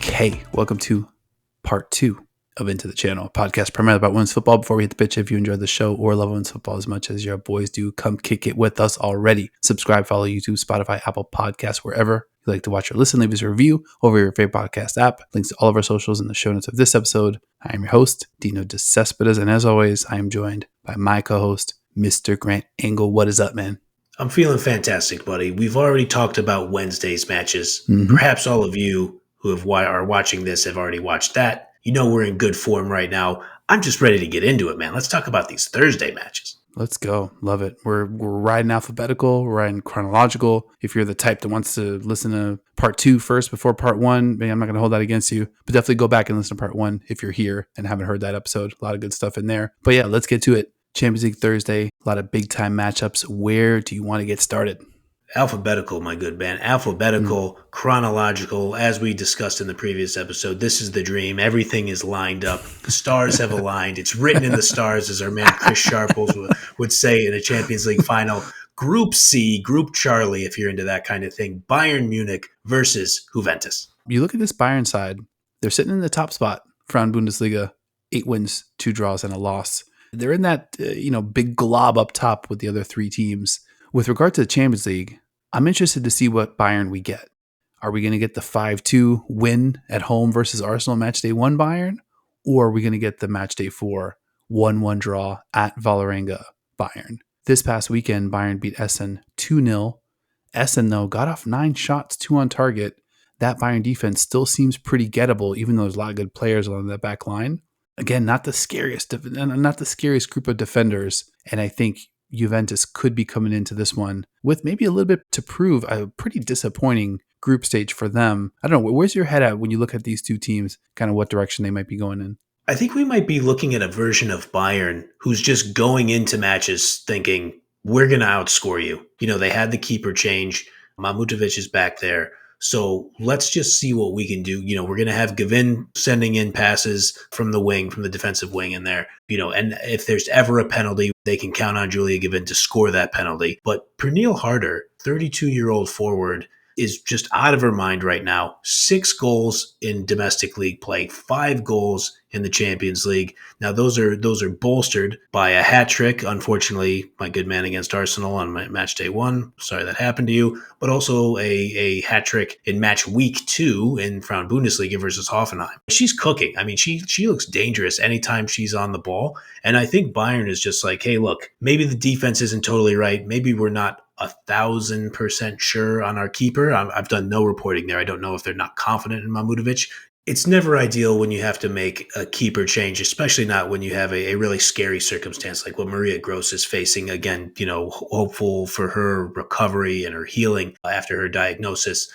Okay, welcome to part 2 of Into the Channel, a podcast primarily about women's football. Before we hit the pitch, if you enjoyed the show or love women's football as much as your boys do, come kick it with us already. Subscribe, follow YouTube, Spotify, Apple Podcasts, wherever you like to watch or listen. Leave us a review over your favorite podcast app. Links to all of our socials in the show notes of this episode. I am your host, Dino Grant, and as always, I am joined by my co-host, Mr. Grant Engel. What is up, man? I'm feeling fantastic, buddy. We've already talked about Wednesday's matches. Perhaps all of you who are watching this have already watched that. You know we're in good form right now. I'm just ready to get into it, man. Let's talk about these Thursday matches. Let's go. Love it. We're riding alphabetical. We're riding chronological. If you're the type that wants to listen to part 2 first before part 1, maybe I'm not going to hold that against you. But definitely go back and listen to part 1 if you're here and haven't heard that episode. A lot of good stuff in there. But yeah, let's get to it. Champions League Thursday, a lot of big-time matchups. Where do you want to get started? Alphabetical, my good man. Alphabetical, chronological. As we discussed in the previous episode, this is the dream. Everything is lined up. The stars have aligned. It's written in the stars, as our man Chris Sharples would say in a Champions League final. Group C, Group Charlie, if you're into that kind of thing. Bayern Munich versus Juventus. You look at this Bayern side, they're sitting in the top spot, Frauen Bundesliga, 8 wins, 2 draws, and a loss. They're in that big glob up top with the other 3 teams. With regard to the Champions League, I'm interested to see what Bayern we get. Are we going to get the 5-2 win at home versus Arsenal Matchday 1 Bayern? Or are we going to get the Matchday 4 1-1 draw at Valėrenga Bayern? This past weekend, Bayern beat Essen 2-0. Essen, though, got off 9 shots, 2 on target. That Bayern defense still seems pretty gettable, even though there's a lot of good players along that back line. Again, not the scariest group of defenders, and I think Juventus could be coming into this one with maybe a little bit to prove. A pretty disappointing group stage for them. I don't know, where's your head at when you look at these two teams, kind of what direction they might be going in? I think we might be looking at a version of Bayern who's just going into matches thinking, we're going to outscore you. You know, they had the keeper change. Mahmutovic is back there. So let's just see what we can do. You know, we're going to have Gavin sending in passes from the defensive wing in there. You know, and if there's ever a penalty, they can count on Julia Gavin to score that penalty. But Pernille Harder, 32-year-old forward, is just out of her mind right now. 6 goals in domestic league play, 5 goals in the Champions League. Now those are bolstered by a hat trick. Unfortunately, my good man against Arsenal on match day 1. Sorry that happened to you. But also a hat trick in match week 2 in Frauen Bundesliga versus Hoffenheim. She's cooking. I mean, she looks dangerous anytime she's on the ball. And I think Bayern is just like, hey, look, maybe the defense isn't totally right. Maybe we're not 1,000% sure on our keeper. I've done no reporting there. I don't know if they're not confident in Mahmutovic. It's never ideal when you have to make a keeper change, especially not when you have a really scary circumstance like what Maria Gross is facing. Again, you know, hopeful for her recovery and her healing after her diagnosis.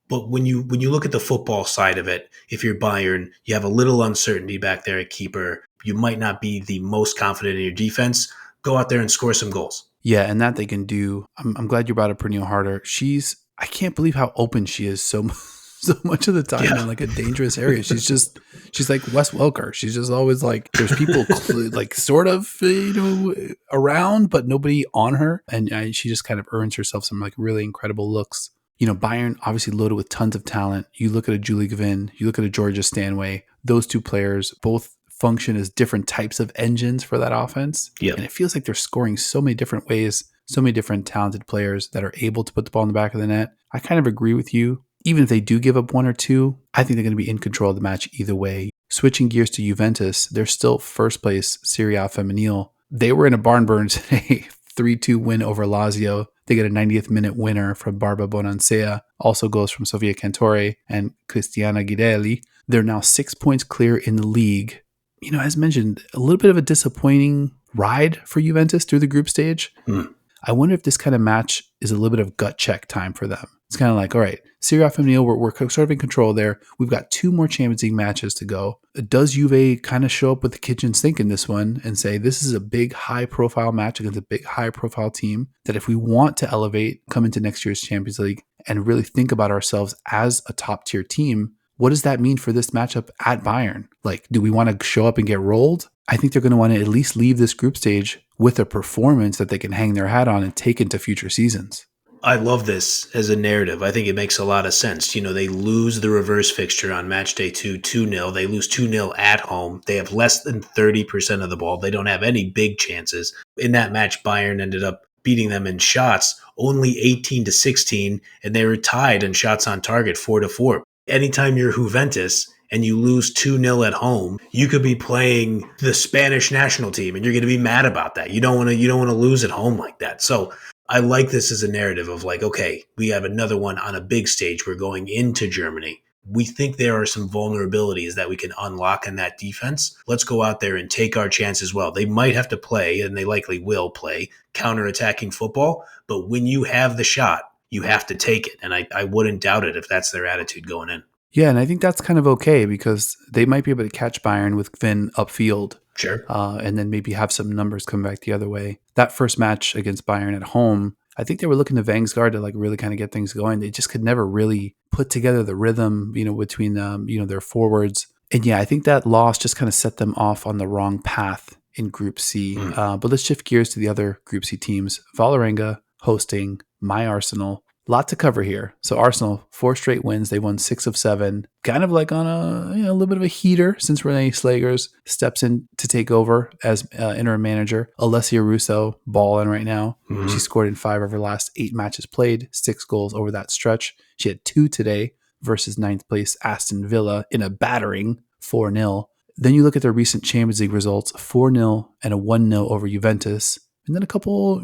But when you look at the football side of it, if you're Bayern, you have a little uncertainty back there at keeper. You might not be the most confident in your defense. Go out there and score some goals. Yeah, and that they can do. I'm glad you brought up Pernille Harder. I can't believe how open she is so much of the time in like a dangerous area. She's like Wes Welker. She's just always like, there's people like sort of, around, but nobody on her. And she just kind of earns herself some like really incredible looks. You know, Bayern obviously loaded with tons of talent. You look at a Julie Gavin, you look at a Georgia Stanway. Those two players both function as different types of engines for that offense. Yep. And it feels like they're scoring so many different ways, so many different talented players that are able to put the ball in the back of the net. I kind of agree with you. Even if they do give up 1 or 2, I think they're going to be in control of the match either way. Switching gears to Juventus, they're still first place Serie A Femminile. They were in a barn burn today, 3-2 win over Lazio. They get a 90th minute winner from Barba Bonansea, also goes from Sofia Cantore and Cristiana Gidelli. They're now 6 points clear in the league. You know, as mentioned, a little bit of a disappointing ride for Juventus through the group stage. I wonder if this kind of match is a little bit of gut check time for them. It's kind of like, all right, Serie A Femminile, we're sort of in control there. We've got 2 more Champions League matches to go. Does Juve kind of show up with the kitchen sink in this one and say, this is a big high-profile match against a big high-profile team that if we want to elevate, come into next year's Champions League and really think about ourselves as a top-tier team, what does that mean for this matchup at Bayern? Like, do we want to show up and get rolled? I think they're going to want to at least leave this group stage with a performance that they can hang their hat on and take into future seasons. I love this as a narrative. I think it makes a lot of sense. They lose the reverse fixture on match day 2-0. They lose 2-0 at home. They have less than 30% of the ball. They don't have any big chances. In that match, Bayern ended up beating them in shots, only 18-16, and they were tied in shots on target 4-4. Anytime you're Juventus and you lose 2-0 at home, you could be playing the Spanish national team and you're going to be mad about that. You don't want to lose at home like that. So I like this as a narrative of like, okay, we have another one on a big stage. We're going into Germany. We think there are some vulnerabilities that we can unlock in that defense. Let's go out there and take our chances well. They might have to play, and they likely will play, counterattacking football. But when you have the shot, you have to take it. And I wouldn't doubt it if that's their attitude going in. Yeah, and I think that's kind of okay because they might be able to catch Bayern with Vin upfield. Sure. And then maybe have some numbers come back the other way. That first match against Bayern at home, I think they were looking to Vangsgaard to like really kind of get things going. They just could never really put together the rhythm, between their forwards. And yeah, I think that loss just kind of set them off on the wrong path in Group C. But let's shift gears to the other Group C teams. Valėrenga hosting my Arsenal. Lot to cover here. So Arsenal, 4 straight wins. They won 6 of 7. Kind of like on a little bit of a heater since René Slagers steps in to take over as interim manager. Alessia Russo balling right now. Mm-hmm. She scored in 5 of her last 8 matches played, 6 goals over that stretch. She had 2 today versus 9th place Aston Villa in a battering 4-0. Then you look at their recent Champions League results, 4-0 and a 1-0 over Juventus. And then a couple,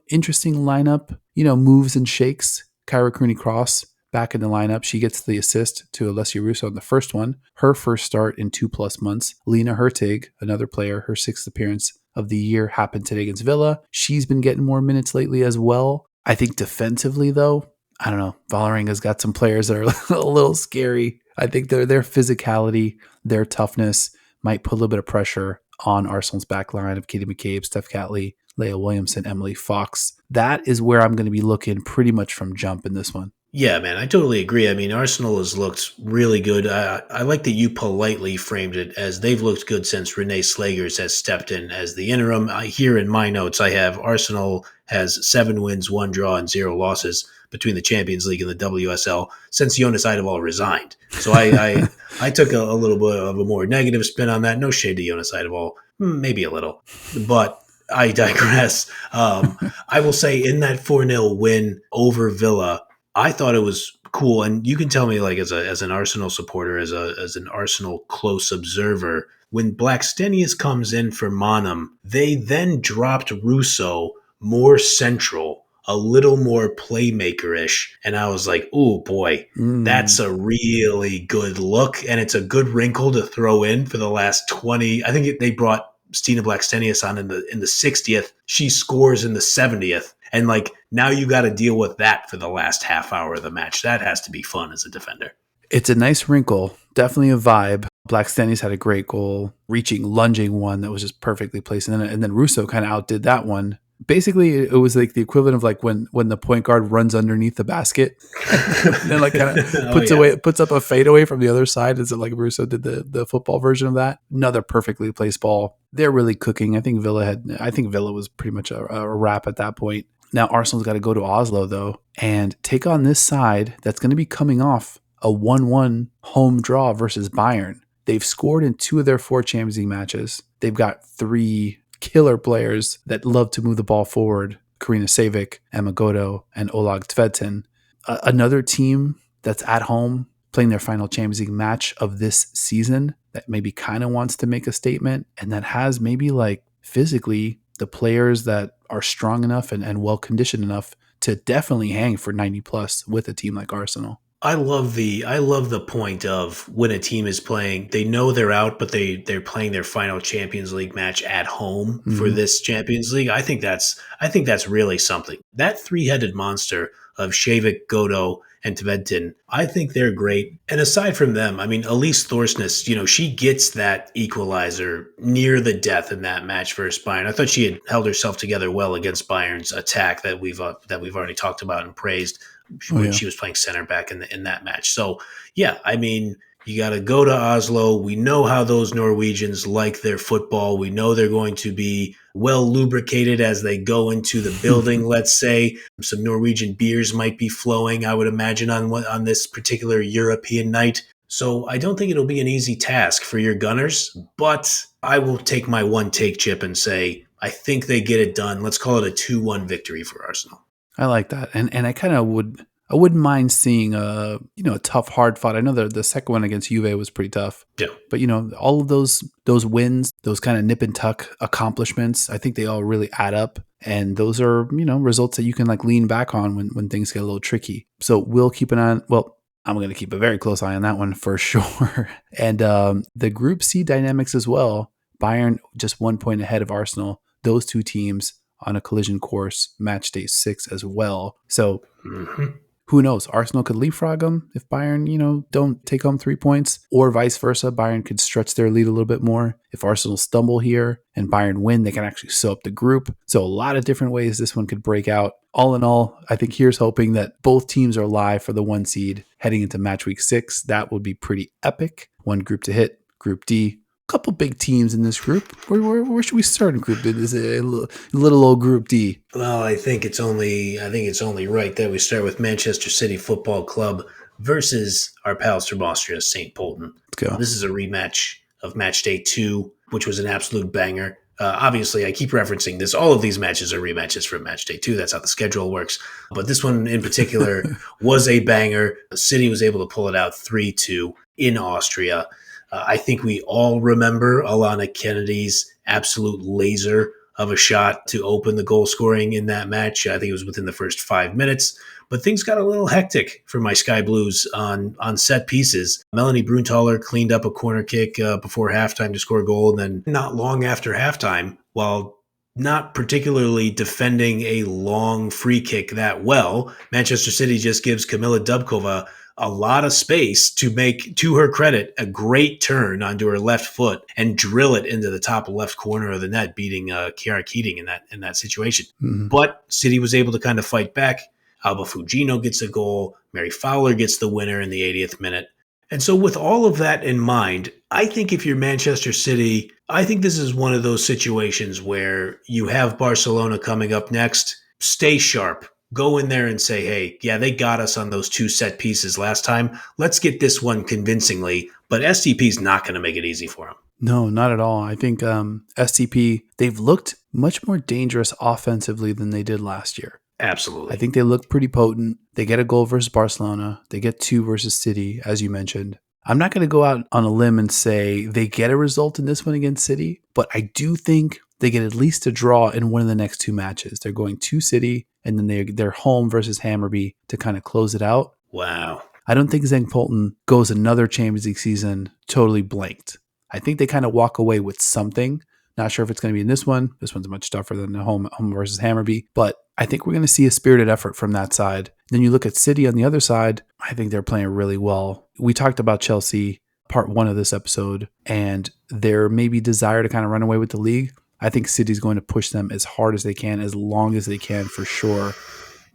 interesting lineup, moves and shakes. Kyra Cooney-Cross back in the lineup. She gets the assist to Alessia Russo in the first one. Her first start in 2+ months. Lena Hurtig, another player, her 6th appearance of the year happened today against Villa. She's been getting more minutes lately as well. I think defensively, though, I don't know. Valėrenga's got some players that are a little scary. I think their physicality, their toughness might put a little bit of pressure on Arsenal's back line of Katie McCabe, Steph Catley, Leah Williamson, Emily Fox. That is where I'm going to be looking pretty much from jump in this one. Yeah, man, I totally agree. I mean, Arsenal has looked really good. I like that you politely framed it as they've looked good since René Slagers has stepped in as the interim. Here in my notes, I have Arsenal has 7 wins, 1 draw, and 0 losses between the Champions League and the WSL since Jonas Eidevall resigned. So I took a little bit of a more negative spin on that. No shade to Jonas Eidevall, maybe a little, but I digress. I will say in that 4-0 win over Villa, I thought it was cool. And you can tell me, like, as an Arsenal supporter, as an Arsenal close observer, when Blackstenius comes in for Monum, they then dropped Russo more central, a little more playmaker-ish. And I was like, oh boy, that's a really good look. And it's a good wrinkle to throw in for the last 20. I think they brought Stina Blackstenius on in the 60th. She scores in the 70th. And like now you got to deal with that for the last half hour of the match. That has to be fun as a defender. It's a nice wrinkle. Definitely a vibe. Blackstenius had a great goal, lunging one that was just perfectly placed. And then Russo kind of outdid that one. Basically, it was like the equivalent of like when the point guard runs underneath the basket and then like kind of puts up a fadeaway from the other side. Is it like Russo did the football version of that? Another perfectly placed ball. They're really cooking. I think Villa was pretty much a wrap at that point. Now Arsenal's got to go to Oslo though and take on this side that's going to be coming off a 1-1 home draw versus Bayern. They've scored in 2 of their 4 Champions League matches. They've got 3 killer players that love to move the ball forward. Karina Savic, Emma Godo, and Olag Tvedten. Another team that's at home playing their final Champions League match of this season that maybe kind of wants to make a statement and that has maybe like physically the players that are strong enough and well-conditioned enough to definitely hang for 90 plus with a team like Arsenal. I love the point of when a team is playing, they know they're out, but they're playing their final Champions League match at home for this Champions League. I think that's really something. That 3-headed monster of Shavik, Godo, and Tvedten, I think they're great. And aside from them, I mean, Elise Thorsness, she gets that equalizer near the death in that match versus Bayern. I thought she had held herself together well against Bayern's attack that we've already talked about and praised. When she was playing center back in that match. So, yeah, I mean, you got to go to Oslo. We know how those Norwegians like their football. We know they're going to be well lubricated as they go into the building, let's say. Some Norwegian beers might be flowing, I would imagine, on this particular European night. So I don't think it'll be an easy task for your Gunners, but I will take my one take chip and say I think they get it done. Let's call it a 2-1 victory for Arsenal. I like that. And I kind of wouldn't mind seeing a tough, hard fought. I know the second one against Juve was pretty tough. Yeah. But all of those wins, those kind of nip and tuck accomplishments, I think they all really add up. And those are, results that you can like lean back on when things get a little tricky. So we'll keep an eye on, well, I'm going to keep a very close eye on that one for sure. And the Group C dynamics as well. Bayern just 1 point ahead of Arsenal. Those two teams on a collision course, match day 6 as well. So who knows? Arsenal could leapfrog them if Bayern, don't take home 3 points, or vice versa. Bayern could stretch their lead a little bit more. If Arsenal stumble here and Bayern win, they can actually sew up the group. So a lot of different ways this one could break out. All in all, I think here's hoping that both teams are live for the 1 seed heading into match week 6. That would be pretty epic. One group to hit, Group D. Couple big teams in this group. Where should we start in Group D? This is a little old Group D. Well, I think it's only right that we start with Manchester City Football Club versus our pals from Austria, St. Pölten. Let's go. This is a rematch of Match Day 2, which was an absolute banger. Obviously, I keep referencing this. All of these matches are rematches from Match Day 2. That's how the schedule works. But this one in particular was a banger. City was able to pull it out 3-2 in Austria. I think we all remember Alana Kennedy's absolute laser of a shot to open the goal scoring in that match. I think it was within the first 5 minutes. But things got a little hectic for my Sky Blues on set pieces. Melanie Bruntaler cleaned up a corner kick before halftime to score a goal. And then not long after halftime, while not particularly defending a long free kick that well, Manchester City just gives Kamila Dubkova a lot of space to make, to her credit, a great turn onto her left foot and drill it into the top left corner of the net, beating Chiara Keating in that situation. Mm-hmm. But City was able to kind of fight back. Alba Fugino gets a goal. Mary Fowler gets the winner in the 80th minute. And so with all of that in mind, I think if you're Manchester City, I think this is one of those situations where you have Barcelona coming up next. Stay sharp. Go in there and say, hey, yeah, they got us on those 2 set pieces last time. Let's get this one convincingly. But STP's not going to make it easy for them. No, not at all. I think STP, they've looked much more dangerous offensively than they did last year. Absolutely. I think they look pretty potent. They get a goal versus Barcelona. They get 2 versus City, as you mentioned. I'm not going to go out on a limb and say they get a result in this one against City, but I do think they get at least a draw in one of the next 2 matches. They're going to City, and then they're home versus Hammarby to kind of close it out. Wow. I don't think St. Pölten goes another Champions League season totally blanked. I think they kind of walk away with something. Not sure if it's going to be in this one. This one's much tougher than the home versus Hammarby, but I think we're going to see a spirited effort from that side. Then you look at City on the other side. I think they're playing really well. We talked about Chelsea, part 1 of this episode, and their maybe desire to kind of run away with the league. I think City's going to push them as hard as they can, as long as they can, for sure.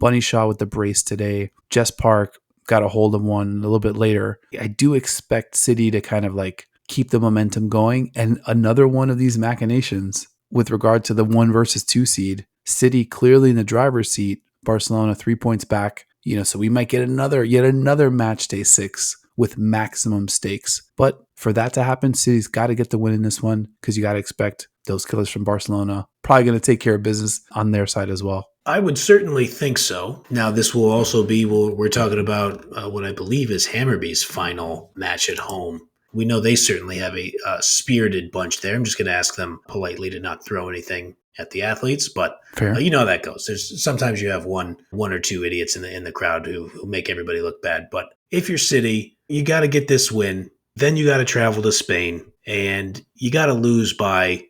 Bunny Shaw with the brace today. Jess Park got a hold of one a little bit later. I do expect City to kind of like keep the momentum going. And another one of these machinations with regard to the 1 versus 2 seed. City clearly in the driver's seat. Barcelona 3 points back. So we might get yet another match day 6 with maximum stakes. But for that to happen, City's got to get the win in this one, because you got to expect those killers from Barcelona probably going to take care of business on their side as well. I would certainly think so. Now, this will also be, we're talking about what I believe is Hammarby's final match at home. We know they certainly have a spirited bunch there. I'm just going to ask them politely to not throw anything at the athletes, but you know how that goes. There's sometimes you have one or 2 idiots in the crowd who make everybody look bad. But if you're City, you got to get this win. Then you got to travel to Spain, and you got to lose by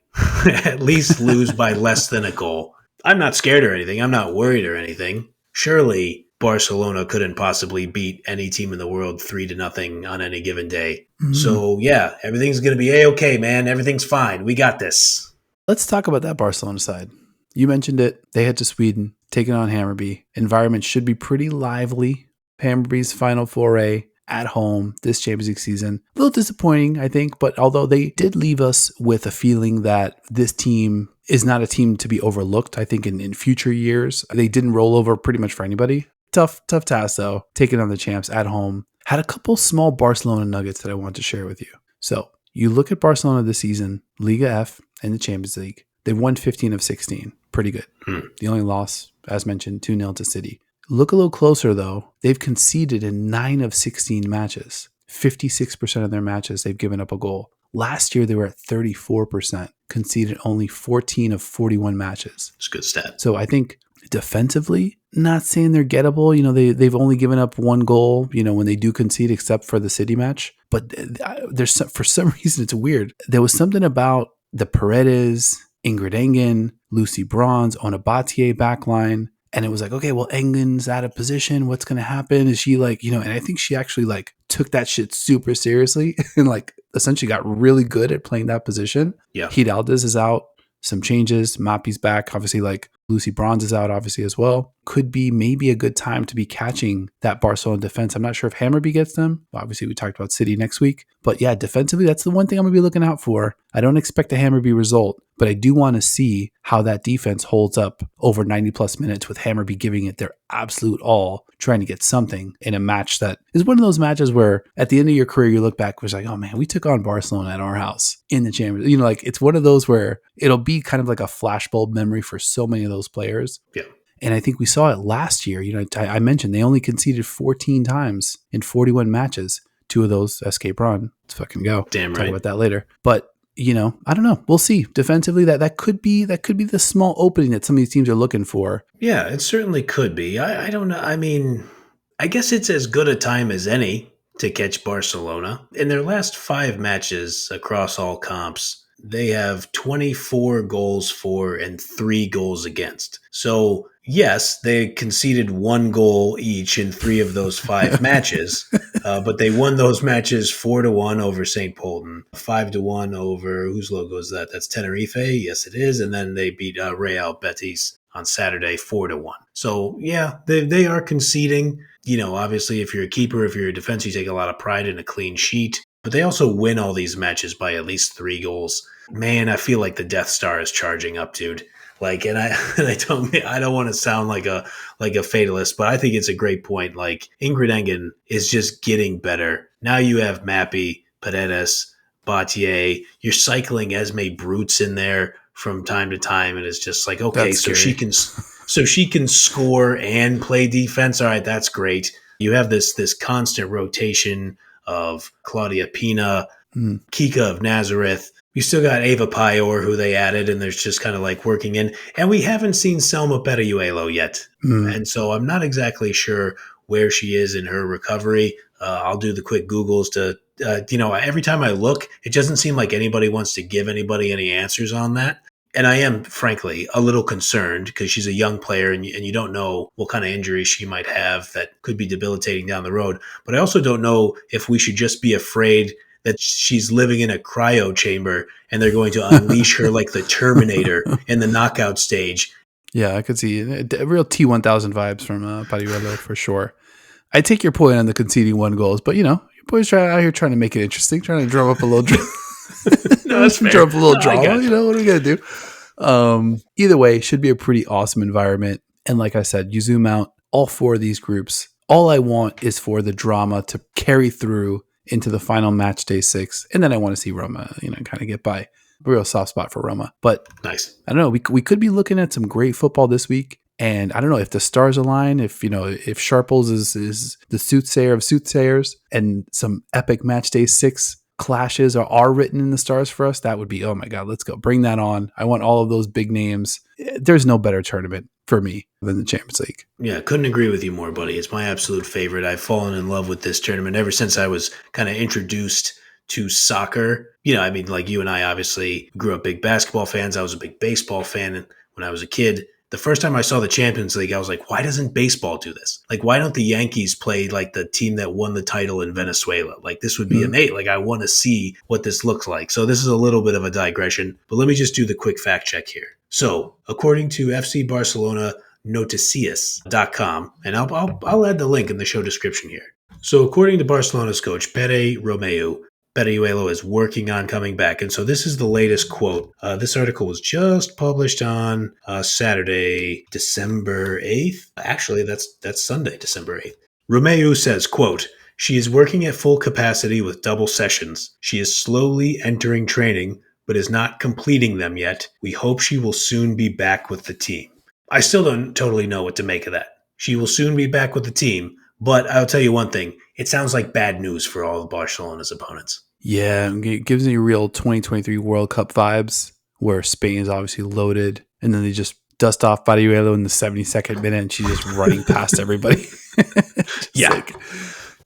at least lose by less than a goal. I'm not scared or anything. I'm not worried or anything. Surely Barcelona couldn't possibly beat any team in the world 3-0 on any given day. Mm-hmm. So yeah, everything's going to be A-okay, man. Everything's fine. We got this. Let's talk about that Barcelona side. You mentioned it. They head to Sweden, taking on Hammarby. Environment should be pretty lively. Hammarby's final foray at home this Champions League season. A little disappointing, I think, but although they did leave us with a feeling that this team is not a team to be overlooked, I think in future years, they didn't roll over pretty much for anybody. Tough task, though, taking on the champs at home. Had a couple small Barcelona nuggets that I want to share with you. So you look at Barcelona this season, Liga F and the Champions League. They've won 15 of 16. Pretty good. The only loss, as mentioned, 2-0 to City. Look a little closer, though. They've conceded in 9 of 16 matches. 56% of their matches, they've given up a goal. Last year, they were at 34%, conceded only 14 of 41 matches. It's a good stat. So I think defensively, not saying they're gettable. They've only given up 1 goal, when they do concede, except for the City match. But for some reason, it's weird. There was something about the Paredes, Ingrid Engen, Lucy Bronze, Onabatie backline. And it was like, okay, well, Engen's out of position. What's going to happen? Is she and I think she actually took that shit super seriously and essentially got really good at playing that position. Yeah. Hidaldes is out. Some changes. Mappy's back. Obviously, Lucy Bronze is out, obviously, as well. Could be maybe a good time to be catching that Barcelona defense. I'm not sure if Hammarby gets them. Obviously, we talked about City next week. But yeah, defensively, that's the one thing I'm going to be looking out for. I don't expect a Hammarby result, but I do want to see how that defense holds up over 90 plus minutes with Hammarby giving it their absolute all, trying to get something in a match that is one of those matches where at the end of your career, you look back, was like, oh man, we took on Barcelona at our house in the Champions. It's one of those where it'll be kind of like a flashbulb memory for so many of those players. Yeah. And I think we saw it last year. I mentioned they only conceded 14 times in 41 matches. 2 of those escape run. Let's fucking go. Damn right. Talk about that later. But I don't know. We'll see. Defensively, that could be the small opening that some of these teams are looking for. Yeah, it certainly could be. I don't know. I mean, I guess it's as good a time as any to catch Barcelona. In their last 5 matches across all comps, they have 24 goals for and 3 goals against. So yes, they conceded 1 goal each in 3 of those 5 matches, but they won those matches 4-1 over St. Pölten, 5-1 over, whose logo is that? That's Tenerife. Yes, it is. And then they beat Real Betis on Saturday 4-1. So yeah, they are conceding. Obviously, if you're a keeper, if you're a defense, you take a lot of pride in a clean sheet. But they also win all these matches by at least 3 goals. Man, I feel like the Death Star is charging up, dude. And I don't want to sound like a fatalist, but I think it's a great point. Ingrid Engen is just getting better. Now you have Mappy, Paredes, Batier. You're cycling Esme Brutes in there from time to time, and it's just like, okay, so she can score and play defense. All right, that's great. You have this constant rotation of Claudia Pina, Kika of Nazareth. You still got Ava Payor, who they added, and there's just kind of working in. And we haven't seen Selma Perejuelo yet. And so I'm not exactly sure where she is in her recovery. I'll do the quick Googles to, every time I look, it doesn't seem like anybody wants to give anybody any answers on that. And I am, frankly, a little concerned because she's a young player and you don't know what kind of injury she might have that could be debilitating down the road. But I also don't know if we should just be afraid that she's living in a cryo chamber and they're going to unleash her like the Terminator in the knockout stage. Yeah, I could see real T-1000 vibes from Pariuelo for sure. I take your point on the conceding 1 goals, but your boys out here trying to make it interesting, trying to drum up a little No, that's fair. Drum up a little drama. What are we going to do? Either way, should be a pretty awesome environment. And like I said, you zoom out all 4 of these groups. All I want is for the drama to carry through into the final match day 6. And then I want to see Roma, kind of get by. A real soft spot for Roma. But nice. I don't know. We could be looking at some great football this week. And I don't know if the stars align, if Sharples is the soothsayer of soothsayers and some epic match day 6 clashes are written in the stars for us. That would be, oh my God, let's go. Bring that on. I want all of those big names. There's no better tournament for me than the Champions League. Yeah, couldn't agree with you more, buddy. It's my absolute favorite. I've fallen in love with this tournament ever since I was kind of introduced to soccer. Like you and I obviously grew up big basketball fans. I was a big baseball fan when I was a kid. The first time I saw the Champions League, I was like, why doesn't baseball do this? Why don't the Yankees play like the team that won the title in Venezuela? This would be amazing. I want to see what this looks like. So this is a little bit of a digression, but let me just do the quick fact check here. So according to FC Barcelona Noticias.com, and I'll add the link in the show description here. So according to Barcelona's coach, Pere Romeu, Perejuelo is working on coming back. And so this is the latest quote. This article was just published on Saturday, December 8th. Actually, that's Sunday, December 8th. Romeu says, quote, "She is working at full capacity with double sessions. She is slowly entering training, but is not completing them yet. We hope she will soon be back with the team." I still don't totally know what to make of that. She will soon be back with the team, but I'll tell you one thing. It sounds like bad news for all of Barcelona's opponents. Yeah, it gives me real 2023 World Cup vibes where Spain is obviously loaded and then they just dust off Barriuelo in the 72nd minute and she's just running past everybody. Yeah. Like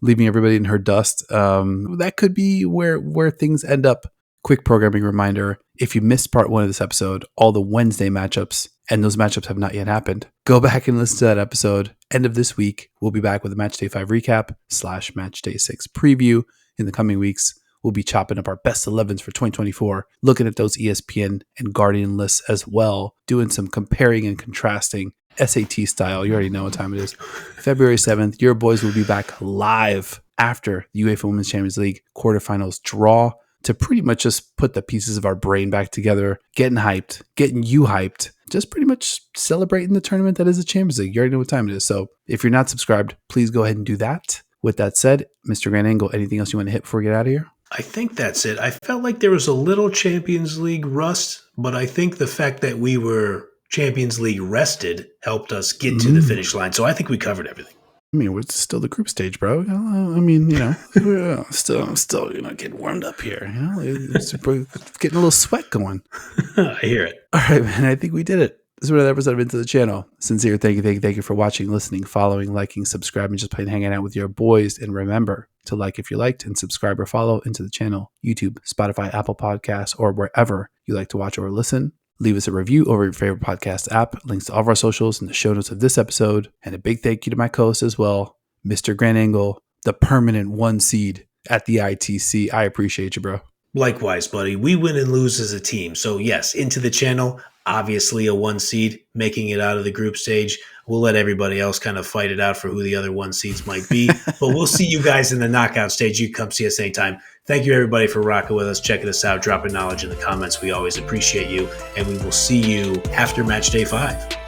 leaving everybody in her dust. That could be where things end up. Quick programming reminder. If you missed part 1 of this episode, all the Wednesday matchups, and those matchups have not yet happened, go back and listen to that episode. End of this week, we'll be back with a Matchday 5 recap / Matchday 6 preview. In the coming weeks, we'll be chopping up our best 11s for 2024, looking at those ESPN and Guardian lists as well, doing some comparing and contrasting SAT style. You already know what time it is. February 7th, your boys will be back live after the UEFA Women's Champions League quarterfinals draw to pretty much just put the pieces of our brain back together, getting hyped, getting you hyped, just pretty much celebrating the tournament that is the Champions League. You already know what time it is. So if you're not subscribed, please go ahead and do that. With that said, Mr. Grand Angle, anything else you want to hit before we get out of here? I think that's it. I felt like there was a little Champions League rust, but I think the fact that we were Champions League rested helped us get to the finish line. So I think we covered everything. I mean, we're still the group stage, bro. I mean, we're still, getting warmed up here. It's getting a little sweat going. I hear it. All right, man. I think we did it. This is another episode of Into the Channel. Sincere thank you for watching, listening, following, liking, subscribing, just plain hanging out with your boys. And remember to like if you liked and subscribe or follow Into the Channel, YouTube, Spotify, Apple Podcasts, or wherever you like to watch or listen. Leave us a review over your favorite podcast app. Links to all of our socials in the show notes of this episode. And a big thank you to my co-host as well, Mr. Grand Angle, the permanent 1 seed at the ITC. I appreciate you, bro. Likewise, buddy. We win and lose as a team. So yes, Into the Channel, obviously a 1 seed, making it out of the group stage. We'll let everybody else kind of fight it out for who the other 1 seeds might be. But we'll see you guys in the knockout stage. You can come see us anytime. Thank you, everybody, for rocking with us, checking us out, dropping knowledge in the comments. We always appreciate you. And we will see you after Match Day 5.